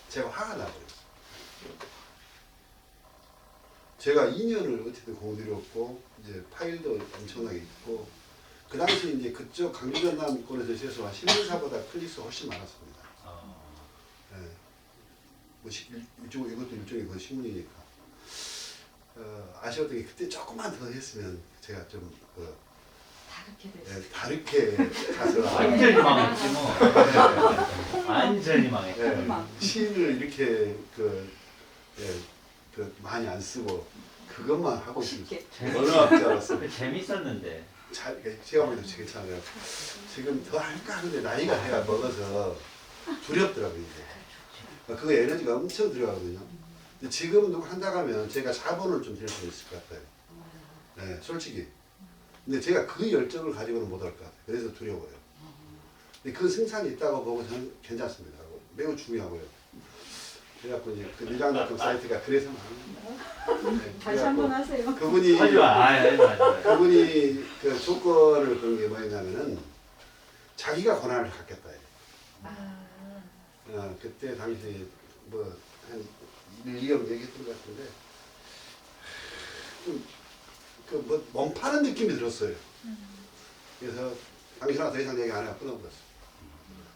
제가 화가 나버렸어요. 제가 2년을 어쨌든 공들였고 이제 파일도 엄청나게 있고 그 당시 이제 그쪽 강주전담권에서 최소한 신문사보다 클릭수가 훨씬 많았습니다. 네. 뭐 이것도 일종의 그 신문이니까. 아쉬웠던 게 그때 조금만 더 했으면 제가 좀
다르게 됐어요.
네, 다르게 가서
완전히 망했지 뭐. 완전히 망했지.
네, 시인을 이렇게 많이 안 쓰고 그것만 하고
쉽게.
얼마나 줄 알았어요.
재밌었는데.
제가 보기에도 괜찮아요. 지금 더 할까 하는데 나이가 내가 먹어서 두렵더라고요. 이제. 그거 에너지가 엄청 들어가거든요. 근데 지금 누구 한다고 하면 제가 자본을 좀 될 수 있을 것 같아요. 네, 솔직히. 근데 제가 그 열정을 가지고는 못 할 것 같아요. 그래서 두려워요. 근데 그 승산이 있다고 보고 저는 괜찮습니다. 매우 중요하고요. 그래갖고 이제 그 내장닷컴 사이트가 그래서 네,
다시 한번 하세요.
그분이
하지 마.
그분이 그 조건을 그런 게 뭐였냐면은 자기가 권한을 갖겠다. 그때 당시 뭐 한 1~2억 얘기했던 것 같은데 좀 몸 파는 느낌이 들었어요. 그래서 당신하고 더 이상 얘기 안 하고 끊어버렸어요.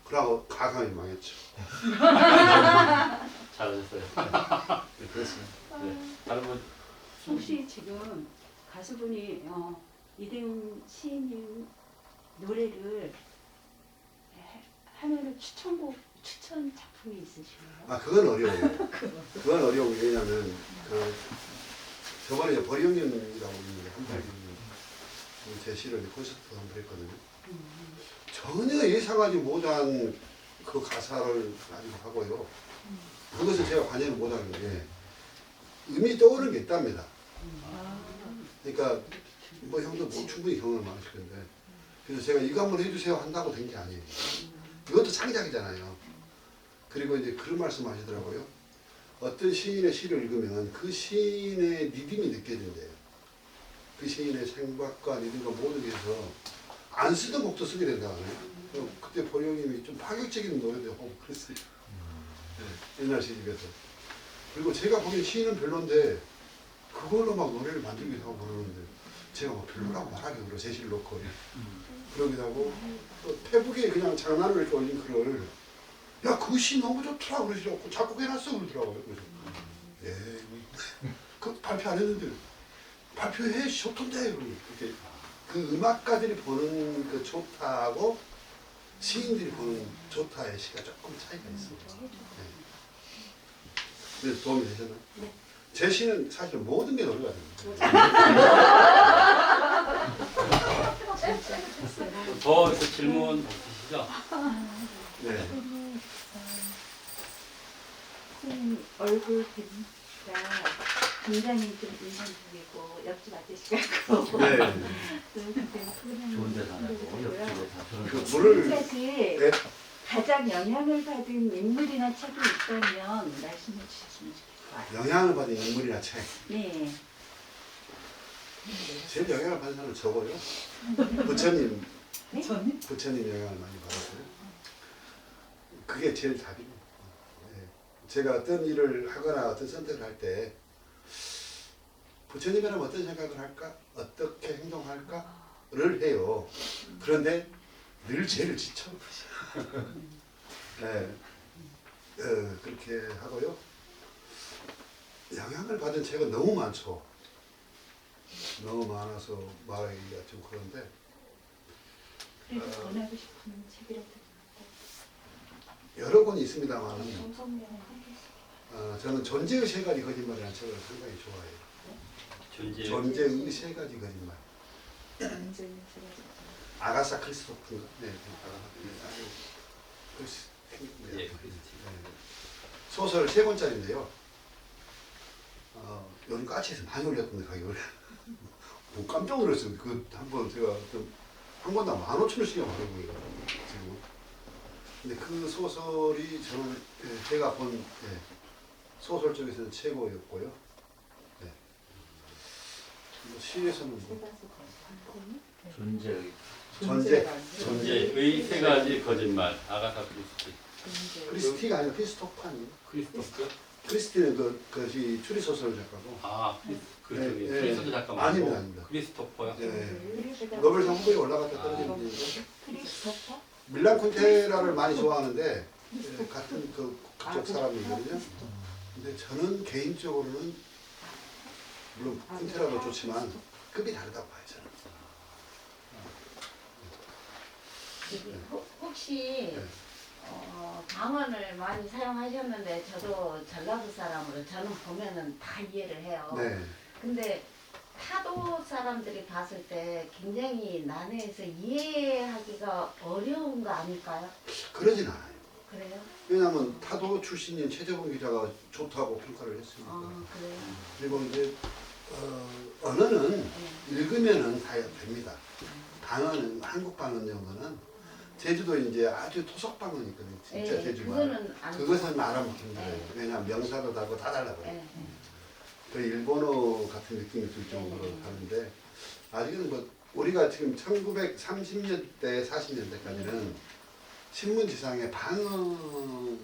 그러고 가감이 망했죠.
잘하셨어요.
네, 그렇습니다.
네. 다른 분
혹시 지금 가수분이 이대훈 시인님 노래를 하면은 추천 작품이 있으시나요?
그건 어려워요. 그건 어려운 게 왜냐면 저번에 이제 버리형님이라고 있는데 한번 제 시를 콘서트 한번 했거든요. 전혀 예상하지 못한 그 가사를 가지고 하고요. 그것을 제가 관여를 못하는 게 의미 떠오르는 게 있답니다. 그러니까 뭐 형도 뭐 충분히 경험을 많으실 건데 그래서 제가 이거 한번 해주세요 한다고 된 게 아니에요. 이것도 창작이잖아요. 그리고 이제 그런 말씀 하시더라고요. 어떤 시인의 시를 읽으면 그 시인의 리듬이 느껴진대요. 그 시인의 생각과 리듬과 모든 게 있어서 안 쓰던 곡도 쓰게 된다고 하네요. 그때 보령님이 좀 파격적인 노래도 하고 그랬어요. 네, 옛날 시집에서. 그리고 제가 보기엔 시인은 별론데 그걸로 막 노래를 만들기도 하고 그러는데 제가 뭐 별로라고 말하기도 그래요. 제 시를 놓고. 그러기도 하고 또 페북에 그냥 장난을 이렇게 올린 글을 야, 그 시 너무 좋더라 그러시라고 작곡해놨어 그러더라고요. 그래서 그 발표 안 했는데 발표해 좋던데 이렇게 그 음악가들이 보는 그 좋다하고 시인들이 보는 좋다의 시가 조금 차이가 있습니다. 네. 그래서 도움이 되셨나요?
네.
제 시는 사실 모든 게 노래가 됩니다.
더 질문 없으시죠?
네.
선생님 얼굴 뵈니까 굉장히 좀 인상적이고 옆집 아저씨 같고
네.
또 굉장히
좋은 데 사는 거, 옆집에 다
그
저런
물을
사실
네.
가장 영향을 받은 인물이나 책이 있다면 말씀해 주셨으면 좋겠어요.
영향을 받은 인물이나 책.
네.
제일 영향을 받은 사람은 저거요. 부처님.
네?
부처님 영향을 많이 받았어요. 그게 제일 답입니다. 네. 제가 어떤 일을 하거나 어떤 선택을 할 때 부처님이라면 어떤 생각을 할까? 어떻게 행동할까?를 해요. 그런데 늘 죄를 지쳐. 네. 그렇게 하고요. 영향을 받은 책은 너무 많죠. 너무 많아서 말하기가 좀 그런데
그래도 전하고 싶은 책이라도
여러 권이 있습니다만
정성면에
저는 존재의 세 가지 거짓말이라는 책을 상당히 좋아해요. 존재의 세 가지 거짓말. 아가사 크리스토프인가? 네, 아가사
예,
소설 3권짜리인데요. 요즘 까치에서 많이 올렸던데 가격을. 뭐 깜짝 놀랐어요. 그 한번 제가 한 권당 15,000원씩이나 받아보니까 지금. 근데 그 소설이 저는 제가 본 소설 쪽에서는 최고였고요. 네. 뭐 시에서는 뭐
존재의
존재의 세 가지 거짓말. 아가사 크리스티.
크리스티가 아니라 크리스토판이에요.
크리스토프?
크리스티는 그것이 추리소설 작가고.
아, 그
네,
저기
네.
크리스토프 작가
아닙니다,
말고
아닙니다.
크리스토퍼요?
네. 노벨상 후보에 올라갔다 떨어진 분인데
크리스토퍼?
밀란 쿤테라를 많이 좋아하는데 같은 그쪽 사람이거든요. 근데 저는 개인적으로는 물론 쿤테라도 좋지만 급이 다르다고 봐요. 저는.
혹시
네.
방언을 많이 사용하셨는데 저도 전라도 사람으로 저는 보면은 다 이해를 해요.
네.
근데 타도 사람들이 봤을 때 굉장히 난해해서 이해하기가 어려운 거 아닐까요?
그러진 않아요.
그래요?
왜냐하면 타도 출신인 최재봉 기자가 좋다고 평가를 했으니까.
그래요?
그리고 이제 언어는 읽으면은 다 됩니다. 방언은 한국 방언 영어는 제주도 이제 아주 토속 방언이 있거든요. 진짜 제주말.
그거는 안
그것은 알아먹기 힘들어요.
네.
왜냐하면 명사도 다르고 다 달라요.
네.
그 일본어 같은 느낌이 들 정도로 다른데 아직은 뭐 우리가 지금 1930년대 40년대까지는 신문지상에 방언을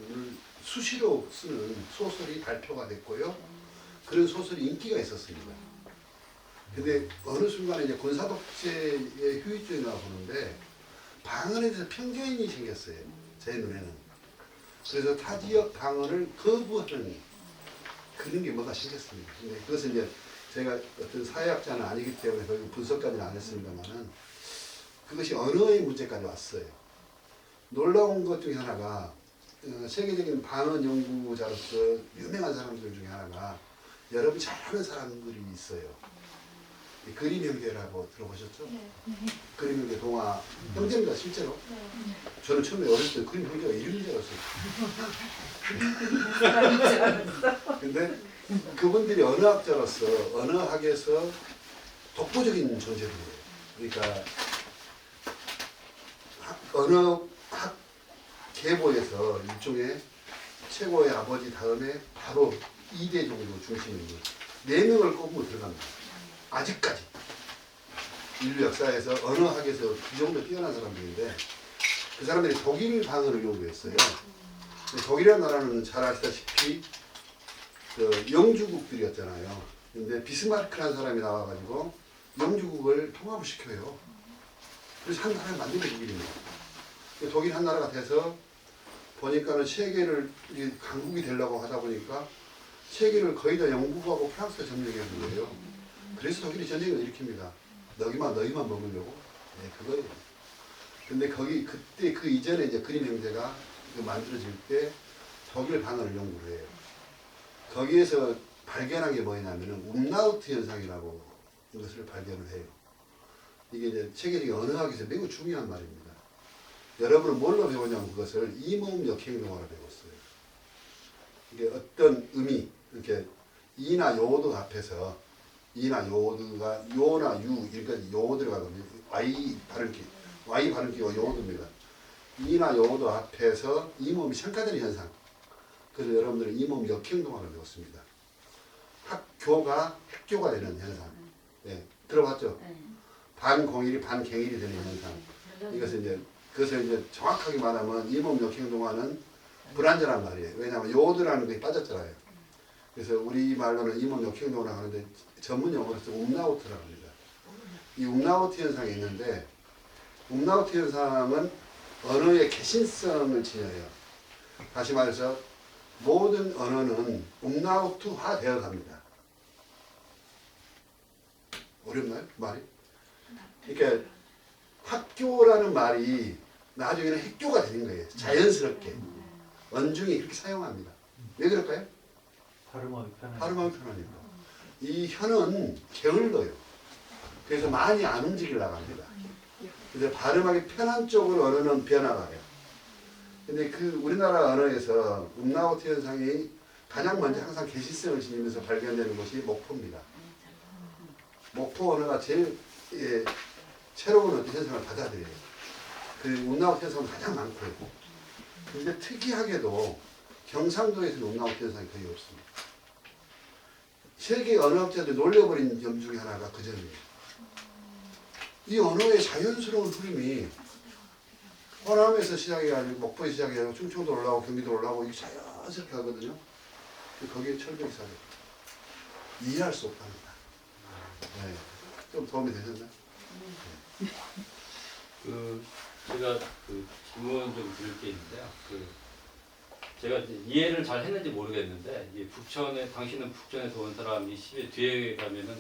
수시로 쓰는 소설이 발표가 됐고요. 그런 소설이 인기가 있었습니다. 근데 어느 순간에 이제 군사독재의 후유증이 나오는데 방언에 대해서 편견이 생겼어요. 제 눈에는. 그래서 타 지역 방언을 거부하는 그런 게 뭔가 생겼습니다. 근데 그것은 이제 제가 어떤 사회학자는 아니기 때문에 거기 분석까지는 안 했습니다만은 그것이 언어의 문제까지 왔어요. 놀라운 것 중에 하나가 세계적인 방언 연구자로서 유명한 사람들 중에 하나가 여러분 잘 아는 사람들이 있어요. 그림 형제라고 들어보셨죠? 그림 형제 동화 형제입니다 실제로. 저는 처음에 어렸을 때 그림 형제가 이름인 줄 알았어요. 근데 그분들이 언어학자로서 언어학에서 독보적인 존재들이에요. 그러니까 언어학 계보에서 일종의 최고의 아버지 다음에 바로 2대 정도 중심인 거 4명을 꼽으면 들어갑니다. 아직까지 인류 역사에서 언어학에서 그 정도 뛰어난 사람들인데 그 사람들이 독일 방언을 연구했어요. 독일이라는 나라는 잘 아시다시피 그 영주국들이었잖아요. 근데 비스마르크라는 사람이 나와가지고 영주국을 통합을 시켜요. 그래서 한 나라를 만든 게 독일입니다. 독일 한 나라가 돼서 보니까는 세계를 강국이 되려고 하다 보니까 세계를 거의 다 영국하고 프랑스가 점령하는 거예요. 그래서 독일이 전쟁을 일으킵니다. 너희만 먹으려고. 네, 그거예요. 근데 그때 그 이전에 이제 그림 형제가 만들어질 때 독일 방언을 연구를 해요. 거기에서 발견한 게 뭐냐면은 움라우트 현상이라고 이것을 발견을 해요. 이게 이제 세계적인 언어학에서 매우 중요한 말입니다. 여러분은 뭘로 배우냐면 그것을 이모음 역행동화로 배웠어요. 이게 어떤 의미, 이렇게 이나 요드 앞에서 이나 요드가 요나 유 이렇게 요 들어가거든요. Y 발음기가 요드입니다. 이나 요드 앞에서 이모음이 첨가되는 현상. 그래서 여러분들은 이모음 역행동화를 배웠습니다. 학교가 되는 현상. 네, 들어봤죠? 반공일이 반갱일이 되는 현상. 그것을 이제 정확하게 말하면 이모음 역행동화는 불완전한 말이에요. 왜냐하면 요드라는 게 빠졌잖아요. 그래서 우리 말로는 이모음 역행동화라고 하는데 전문 용어로서 움라우트라고 합니다. 이 움라우트 현상이 있는데 움라우트 현상은 언어의 개신성을 지녀요. 다시 말해서 모든 언어는 움라우트화 되어 갑니다. 어렵나요? 말이? 그러니까 학교라는 말이 나중에는 핵교가 되는 거예요. 자연스럽게. 언중이 그렇게 사용합니다. 왜 그럴까요?
발음하기 편해.
발음하기 편하니까. 이 혀는 게을러요. 그래서 많이 안 움직이려고 합니다. 그래서 발음하기 편한 쪽으로 언어는 변화가 해요. 근데 그 우리나라 언어에서 음라우트 현상이 가장 먼저 항상 개시성을 지니면서 발견되는 곳이 목포입니다. 목포 언어가 제일 새로운 어떤 현상을 받아들여요. 그 음라우트 현상은 가장 많고요. 근데 특이하게도 경상도에서는 음라우트 현상이 거의 없습니다. 세계 언어학자들이 놀려버린 점 중에 하나가 그 점이에요. 이 언어의 자연스러운 흐름이 호남에서 시작해가지고 목포에 시작해가지고 충청도 올라오고 경기도 올라오고 이게 자연스럽게 하거든요. 거기에 철벽이 사려 이해할 수 없답니다. 네. 좀 도움이 되셨나요?
제가 질문 좀 드릴 게 있는데요. 제가 이제 이해를 잘 했는지 모르겠는데, 이 당신은 북촌에서 온 사람이 시대 뒤에 가면은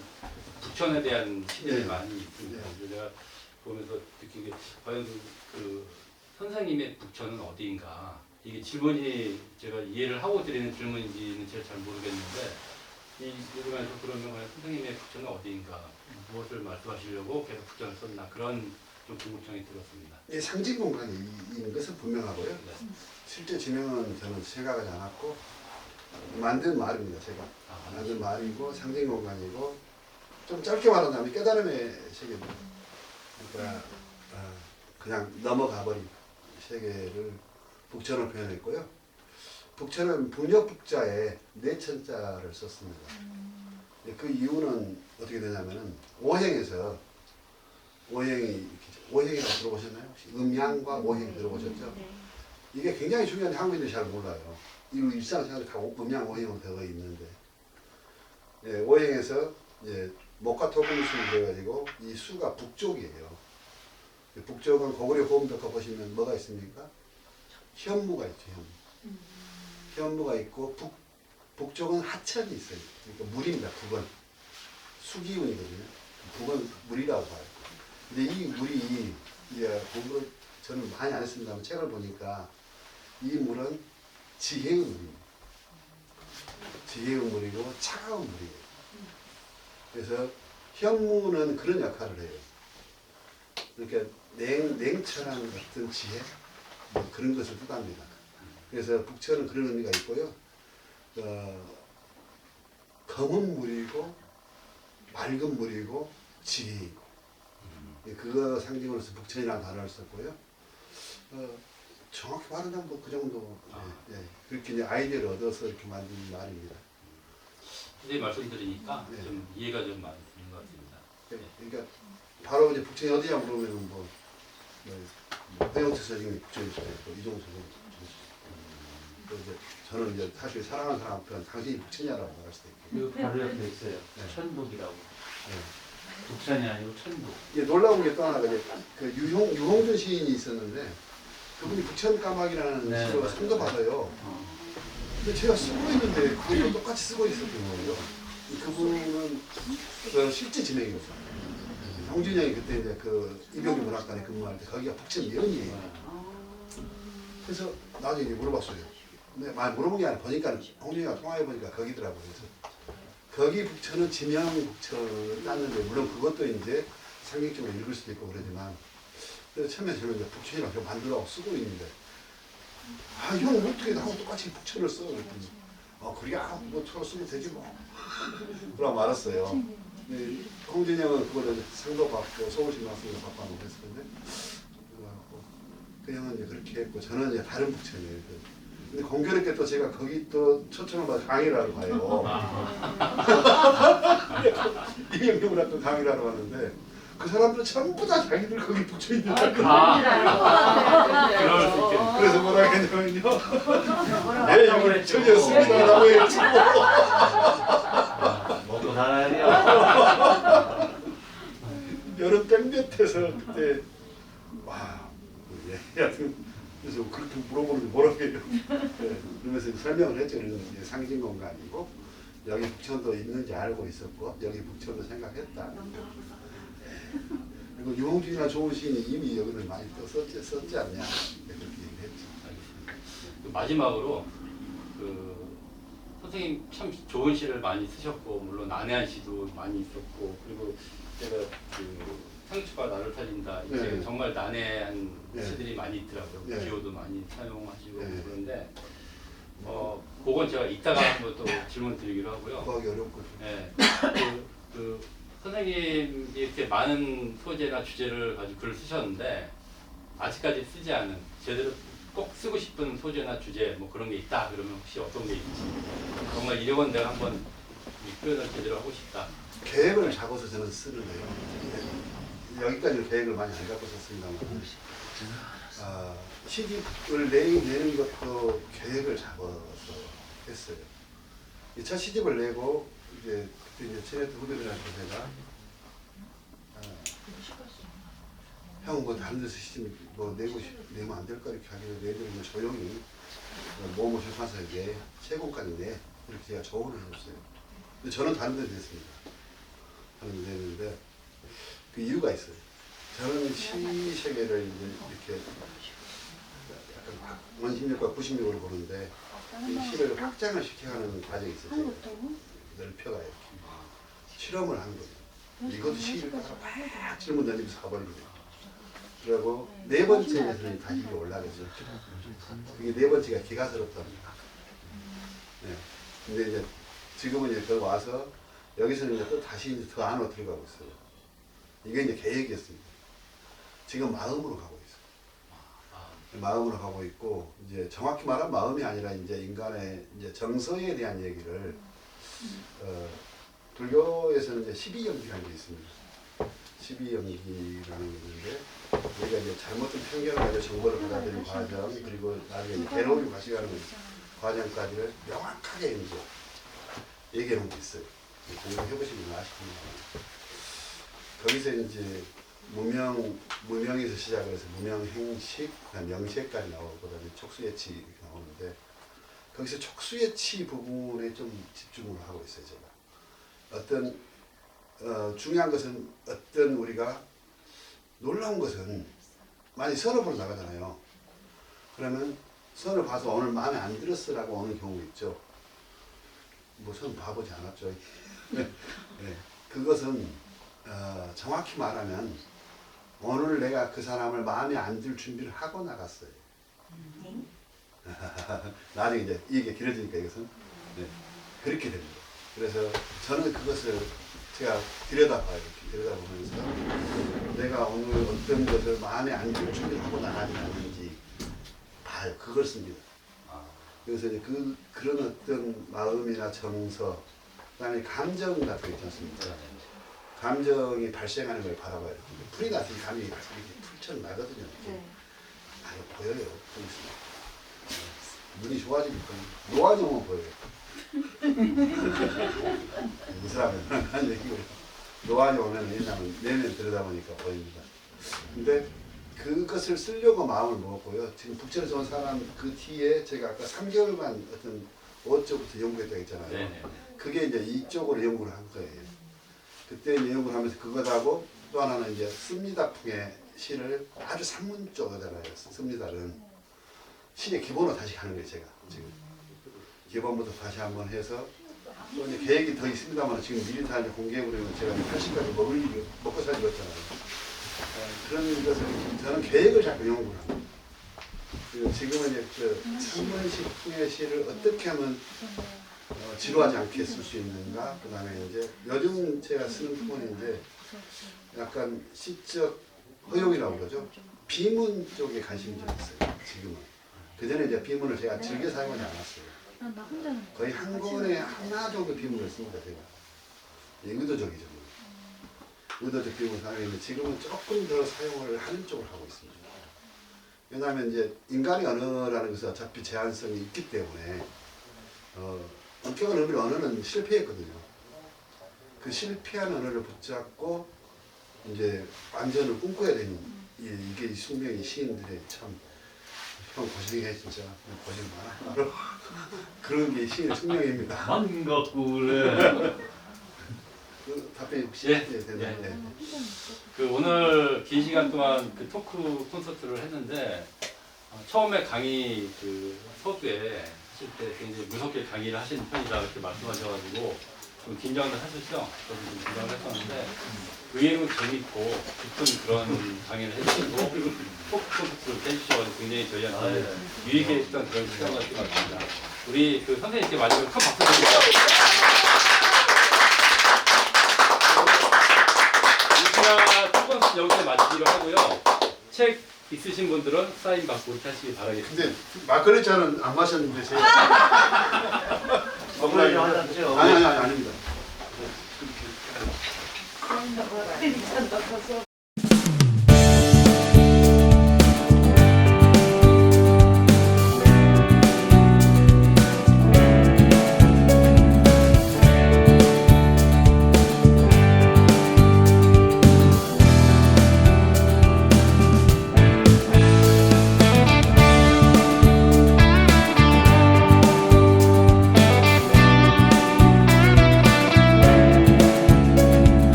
북촌에 대한 시대를
네.
많이 있습니다. 그래서 제가 보면서 느낀 게, 과연 선생님의 북촌은 어디인가? 이게 질문이 제가 이해를 하고 드리는 질문인지는 제가 잘 모르겠는데, 이러면서 그러면 과연 선생님의 북촌은 어디인가? 무엇을 말씀하시려고 계속 북촌을 썼나? 그런 좀 궁금증이 들었습니다.
이 상징 공간이 있는 것은 분명하고요.
네.
실제 진행은 저는 생각하지 않았고 만든 말입니다. 제가 만든 말이고 상징 공간이고 좀 짧게 말한다면 깨달음의 세계입니다. 그러니까 그냥 넘어가버린 세계를 북천을 표현했고요. 북천은 북녘북자에 내천자를 썼습니다. 그 이유는 어떻게 되냐면은 오행이라고 들어보셨나요? 혹시 음양과 오행 들어보셨죠? 이게 굉장히 중요한데 한국인들이 잘 몰라요. 이 일상생활에 다 음양 오행으로 되어 있는데, 예, 오행에서 목과 토금수를 그려가지고 이 수가 북쪽이에요. 북쪽은 고구려 고음벽화 보시면 뭐가 있습니까? 현무가 있죠. 현무가 있고 북쪽은 하천이 있어요. 그러니까 물입니다. 북은 수기운이거든요. 북은 물이라고 봐요. 근데 이 물이 공부를 저는 많이 안 했습니다만 책을 보니까 이 물은 지혜의 물입니다. 지혜의 물이고 차가운 물이에요. 그래서 현무는 그런 역할을 해요. 이렇게 냉철한 어떤 지혜 그런 것을 뜻합니다. 그래서 북천은 그런 의미가 있고요. 검은 물이고 맑은 물이고 지혜이고 그거 상징으로서 북천이라는 단어를 썼고요. 정확히 말하면 뭐 그 정도. 그렇게 이제 아이디어를 얻어서 이렇게 만든 말입니다.
선생님 말씀 들으니까
네.
좀 이해가 좀 많이 되는 것 같습니다.
그러니까 바로 이제 북천이 어디냐 물으면 허영태 선생님이 북천일 수도 있고 이종수 선생님. 이제 저는 이제 사실 사랑하는 사람 앞에 당신이 북천이라고 말할 수도 있고.
그 바로 옆에 있어요.
네.
천북이라고.
네.
북산이 아니고 천북.
이게 놀라운 게 또 하나가 이제 그 유홍준 시인이 있었는데 그분이 북천까마귀라는
네,
시로
맞아요.
상도 받아요. 근데 제가 쓰고 있는데 그걸로 똑같이 쓰고 있었던 거예요. 그분은 실제 진행이었어요. 홍준이 형이 그때 이제 그 이병규 문학관에 근무할 때 거기가 북천 예언이에요. 그래서 나중에 이제 물어봤어요. 근데 많이 물어본 게 아니라 보니까 홍준이가 통화해보니까 거기더라고요. 그래서 거기 북천은 지명 북천을 땄는데 물론 그것도 이제 상징적으로 읽을 수도 있고 그러지만 그래서 처음에 저는 이제 북천이라고 만들라고 쓰고 있는데 형 어떻게 나하고 똑같이 북천을 써? 그랬더니 그래 뭐 서로 쓰면 되지 뭐 그러고 말았어요. 홍준이 형은 그거를 상도 받고 서울시 나왔으니까 받고 그랬었는데 그 형은 이제 그렇게 했고 저는 이제 다른 북천이에요. 근데 공교롭게 또 제가 거기 또 초청을 받아 강의를 하러 가요. 이경규 문학관 강의를 하러 갔는데 그 사람들은 전부 다 자기들 거기 북쳐 있는 거예요.
그럴 수 있겠네요.
그래서 뭐라 했냐면요. 네, 여기 북천이었습니다. 라고 했죠.
먹고 살아야 돼요.
여름 땡볕에서 그때 하여튼 그래서 그렇게 물어보는데 뭐라고 해요. 그러면서 설명을 했죠. 이제 상징 공간이고 여기 북천도 있는지 알고 있었고 여기 북천도 생각했다. 그리고 유홍준이나 좋은 시인이 이미 여기를 많이 또 썼지 않냐 그렇게 얘기했죠.
마지막으로 선생님 참 좋은 시를 많이 쓰셨고 물론 난해한 시도 많이 있었고 그리고 제가 그 상처가 나를 살린다 이제
네.
정말 난해한
네.
시들이 많이 있더라고요.
네.
기호도 많이 사용하시고
네.
그런데 그건 제가 이따가 한번 또 질문 드리기로 하고요.
구하기 어렵거든요.
네. 그 선생님이 이렇게 많은 소재나 주제를 가지고 글을 쓰셨는데 아직까지 쓰지 않은 제대로 꼭 쓰고 싶은 소재나 주제 뭐 그런 게 있다 그러면 혹시 어떤 게 있는지 정말 이런 내가 한번 이 표현을 제대로 하고 싶다.
계획을 잡아서 저는 쓰는데요. 여기까지 계획을 많이 안 갖고 썼습니다만 시집을 내는 것도 계획을 잡아서 했어요. 이 첫 시집을 내고 이제 그때 이제 체네트 후배들한테 제가 형 뭐 다른 데서 시집 뭐 내면 안 될까 이렇게 하길래 너희들은 조용히 모모 출판사에 최고까지 내 이렇게 제가 조언을 해줬어요. 근데 저는 다른 데 냈습니다. 다른 데 냈는데 그 이유가 있어요. 저는 시 세계를 이제 이렇게 약간 원심력과 구심력을 보는데 이 시를 확장을 시켜가는 과정이 있어요. 넓혀가 이렇게 실험을 한 거예요. 이것도 시를 갖다가 막 질문 던지면서 가버립니다. 그리고 네 번째에서는 다시 이게 올라가죠. 그게 네 번째가 기가스럽답니다. 네. 근데 이제 지금은 이제 더 와서 여기서는 이제 또 다시 이제 더 안으로 들어가고 있어요. 이게 이제 계획이었습니다. 지금 마음으로 가고 있어요. 마음으로 가고 있고 이제 정확히 말하면 마음이 아니라 이제 인간의 이제 정서에 대한 얘기를 불교에서는 이제 12연기라는 게 있습니다. 12연기라는 게 있는데 우리가 이제 잘못된 편견을 가지고 정보를 받아들이는 과정 그리고 나중에 이제 괴로움을 과시하는 과정까지를 명확하게 이제 얘기해 놓은 게 있어요. 공부해보시면 아실 겁니다. 거기서 이제 무명에서 시작을 해서 무명행식, 그다음 명시까지 나오고 그다음에 촉수예치 이렇게 나오는데 거기서 촉수예치 부분에 좀 집중을 하고 있어요. 제가 어떤 중요한 것은 어떤 우리가 놀라운 것은 만약 선을 보러 나가잖아요. 그러면 선을 봐서 오늘 마음에 안 들었어라고 오는 경우 있죠. 뭐 선 봐보지 않았죠. 네. 그것은 정확히 말하면 오늘 내가 그 사람을 마음에 안 들 준비를 하고 나갔어요. 나중에 이제 이게 길어지니까 이것은 그렇게 됩니다. 그래서 저는 그것을 제가 들여다봐요. 이렇게 들여다보면서 내가 오늘 어떤 것을 마음에 안 들 준비를 하고 나가지 않는지 봐요. 그걸 씁니다. 그래서 이제 그런 어떤 마음이나 정서, 그다음에 감정 같은 게 있지 않습니까? 감정이 발생하는 걸 바라봐요. 풀이 나서 이 감정이 이렇게 풀쳐나거든요. 이거 보여요. 눈이 좋아지니까 노안이 오면 보여요. 이 사람은 한 얘기고 노안이 오면 왜냐면 내면 들여다보니까 보입니다. 근데 그것을 쓰려고 마음을 먹었고요. 지금 북촌에서 온 사람 그 뒤에 제가 아까 3개월간 어떤 5쪽부터 연구했다고 했잖아요.
네네.
그게 이제 이쪽으로 연구를 한 거예요. 그때 이제 연구를 하면서 그것하고 또 하나는 이제 씁니다풍의 시를 아주 산문적이잖아요. 씁니다는 시의 기본으로 다시 하는 거예요. 제가 지금 기본부터 다시 한번 해서 또 이제 계획이 더 있습니다만 지금 미리 다 이제 공개해버리면 제가 80까지 먹고 살기 없잖아요. 그런 것을 저는 계획을 잡고 연구를 합니다. 그리고 지금은 이제 그 산문식풍의 시를 어떻게 하면 지루하지 않게 쓸 수 있는가. 그 다음에 이제 요즘 제가 쓰는 풍은 이제 약간 시적 허용이라고 그러죠. 비문 쪽에 관심이 좀 있어요. 지금은. 그전에 이제 비문을 제가 즐겨 사용하지 않았어요. 거의 한 권에 하나 정도 비문을 씁니다. 제가. 의도적이죠. 의도적 비문을 사용했는데 지금은 조금 더 사용을 하는 쪽을 하고 있습니다. 왜냐하면 이제 인간의 언어라는 것은 어차피 제한성이 있기 때문에 엄격한 의미로 언어는 실패했거든요. 그 실패한 언어를 붙잡고 이제 완전을 꿈꿔야 되는 이게 숙명이 시인들의 참 형 고생해 진짜 고생 많아. 그런 게 시인의 숙명입니다.
만각구래.
그 답변이 혹시 되나요?
그 오늘 긴 시간 동안 그 토크 콘서트를 했는데 처음에 강의 그 서두에 하실 때 굉장히 무섭게 강의를 하시는 편이다 이렇게 말씀하셔가지고 좀 긴장을 하셨죠? 저도 좀 긴장을 했었는데 의외로 재밌고 깊은 그런 강의를 해주시고 포크포크를 해주셔가지고 굉장히 저희한테 유익했던 그런 시간이었던 것 같습니다. 우리 그 선생님께 마지막으로 큰 박수 드리겠습니다. 우리가 첫 번째 여기서 마치기로 하고요. 책 있으신 분들은 사인 받고 하시기 바라겠습니다.
근데 막걸리 차는 안 마셨는데 제가
먹으려고 하셨죠?
아닙니다.